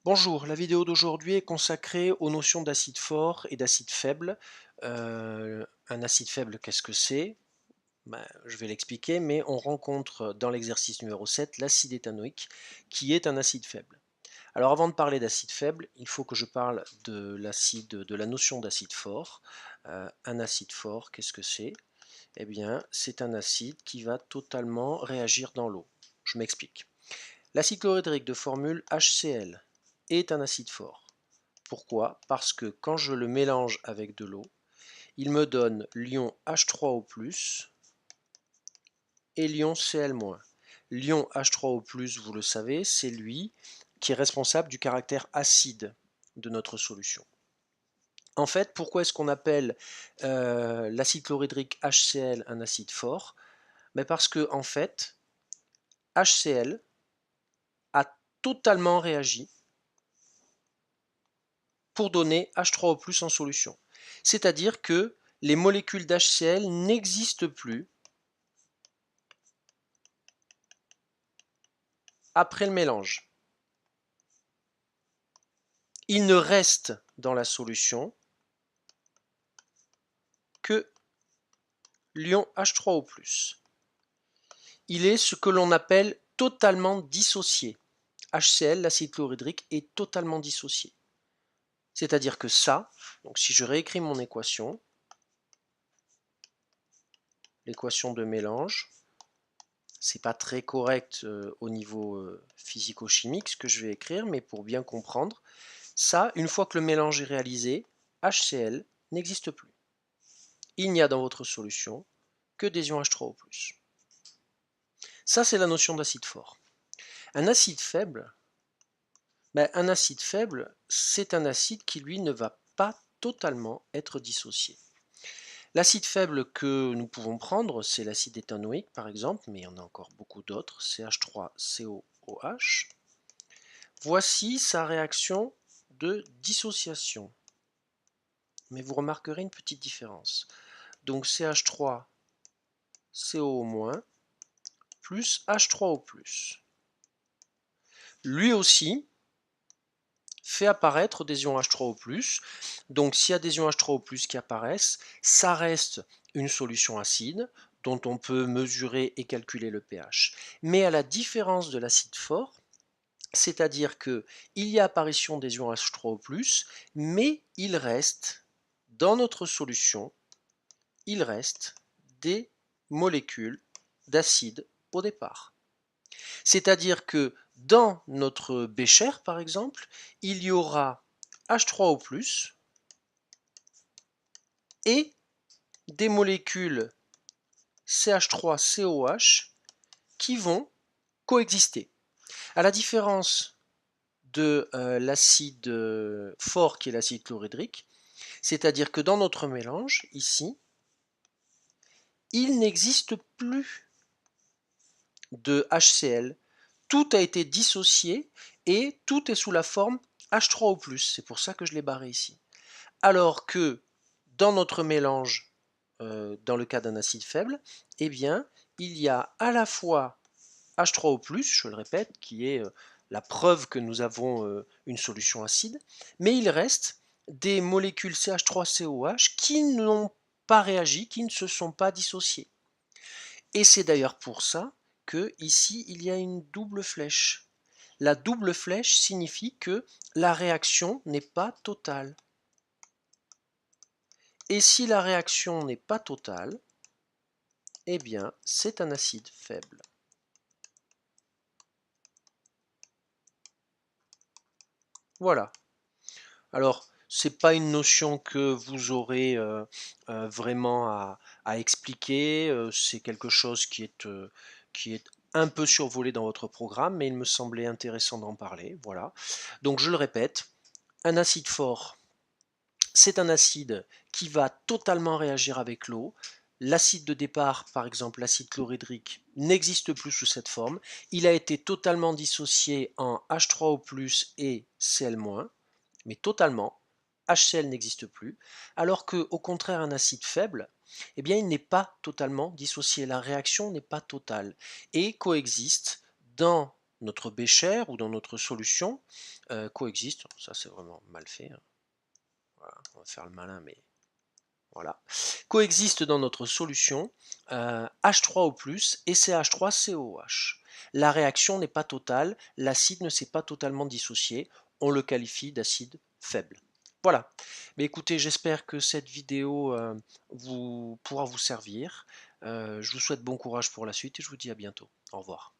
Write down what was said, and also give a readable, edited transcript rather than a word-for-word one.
Bonjour, la vidéo d'aujourd'hui est consacrée aux notions d'acide fort et d'acide faible. Un acide faible, qu'est-ce que c'est? Je vais l'expliquer, mais on rencontre dans l'exercice numéro 7 l'acide éthanoïque, qui est un acide faible. Alors avant de parler d'acide faible, il faut que je parle de la notion d'acide fort. Un acide fort, qu'est-ce que c'est? Eh bien, c'est un acide qui va totalement réagir dans l'eau. Je m'explique. L'acide chlorhydrique de formule HCl est un acide fort. Pourquoi? Parce que quand je le mélange avec de l'eau, il me donne l'ion H3O+, et l'ion Cl-. L'ion H3O+, vous le savez, c'est lui qui est responsable du caractère acide de notre solution. En fait, pourquoi est-ce qu'on appelle l'acide chlorhydrique HCl un acide fort? Parce que, en fait, HCl a totalement réagi pour donner H3O+ en solution. C'est-à-dire que les molécules d'HCl n'existent plus après le mélange. Il ne reste dans la solution que l'ion H3O+. Il est ce que l'on appelle totalement dissocié. HCl, l'acide chlorhydrique, est totalement dissocié. C'est-à-dire que ça, donc si je réécris mon équation, l'équation de mélange, c'est pas très correct au niveau physico-chimique ce que je vais écrire, mais pour bien comprendre, ça, une fois que le mélange est réalisé, HCl n'existe plus. Il n'y a dans votre solution que des ions H3O+. Ça, c'est la notion d'acide fort. Un acide faible, c'est un acide qui, lui, ne va pas totalement être dissocié. L'acide faible que nous pouvons prendre, c'est l'acide éthanoïque, par exemple, mais il y en a encore beaucoup d'autres, CH3COOH. Voici sa réaction de dissociation. Mais vous remarquerez une petite différence. Donc CH3CO- plus H3O+. Lui aussi fait apparaître des ions H3O+. Donc s'il y a des ions H3O+ qui apparaissent, ça reste une solution acide dont on peut mesurer et calculer le pH. Mais à la différence de l'acide fort, c'est-à-dire qu'il y a apparition des ions H3O+, mais il reste, dans notre solution, il reste des molécules d'acide au départ. C'est-à-dire que dans notre bécher, par exemple, il y aura H3O+, et des molécules CH3COH qui vont coexister. À la différence de l'acide fort qui est l'acide chlorhydrique, c'est-à-dire que dans notre mélange, ici, il n'existe plus de HCl. Tout a été dissocié et tout est sous la forme H3O+. C'est pour ça que je l'ai barré ici. Alors que dans notre mélange, dans le cas d'un acide faible, eh bien, il y a à la fois H3O+, je le répète, qui est la preuve que nous avons une solution acide, mais il reste des molécules CH3COH qui n'ont pas réagi, qui ne se sont pas dissociées. Et c'est d'ailleurs pour ça que ici il y a une double flèche. La double flèche signifie que la réaction n'est pas totale. Et si la réaction n'est pas totale, eh bien c'est un acide faible. Voilà. Alors, c'est pas une notion que vous aurez vraiment à expliquer, c'est quelque chose qui est un peu survolé dans votre programme, mais il me semblait intéressant d'en parler. Voilà. Donc je le répète, un acide fort, c'est un acide qui va totalement réagir avec l'eau. L'acide de départ, par exemple l'acide chlorhydrique, n'existe plus sous cette forme. Il a été totalement dissocié en H3O+ et Cl-, mais totalement. HCl n'existe plus, alors que, au contraire, un acide faible, eh bien, il n'est pas totalement dissocié. La réaction n'est pas totale et coexiste dans notre bécher ou dans notre solution coexistent, ça c'est vraiment mal fait, hein. Voilà, on va faire le malin, mais voilà, coexistent dans notre solution H3O+, et CH3COH. La réaction n'est pas totale, l'acide ne s'est pas totalement dissocié, on le qualifie d'acide faible. Voilà, mais écoutez, j'espère que cette vidéo pourra vous servir. Je vous souhaite bon courage pour la suite et je vous dis à bientôt. Au revoir.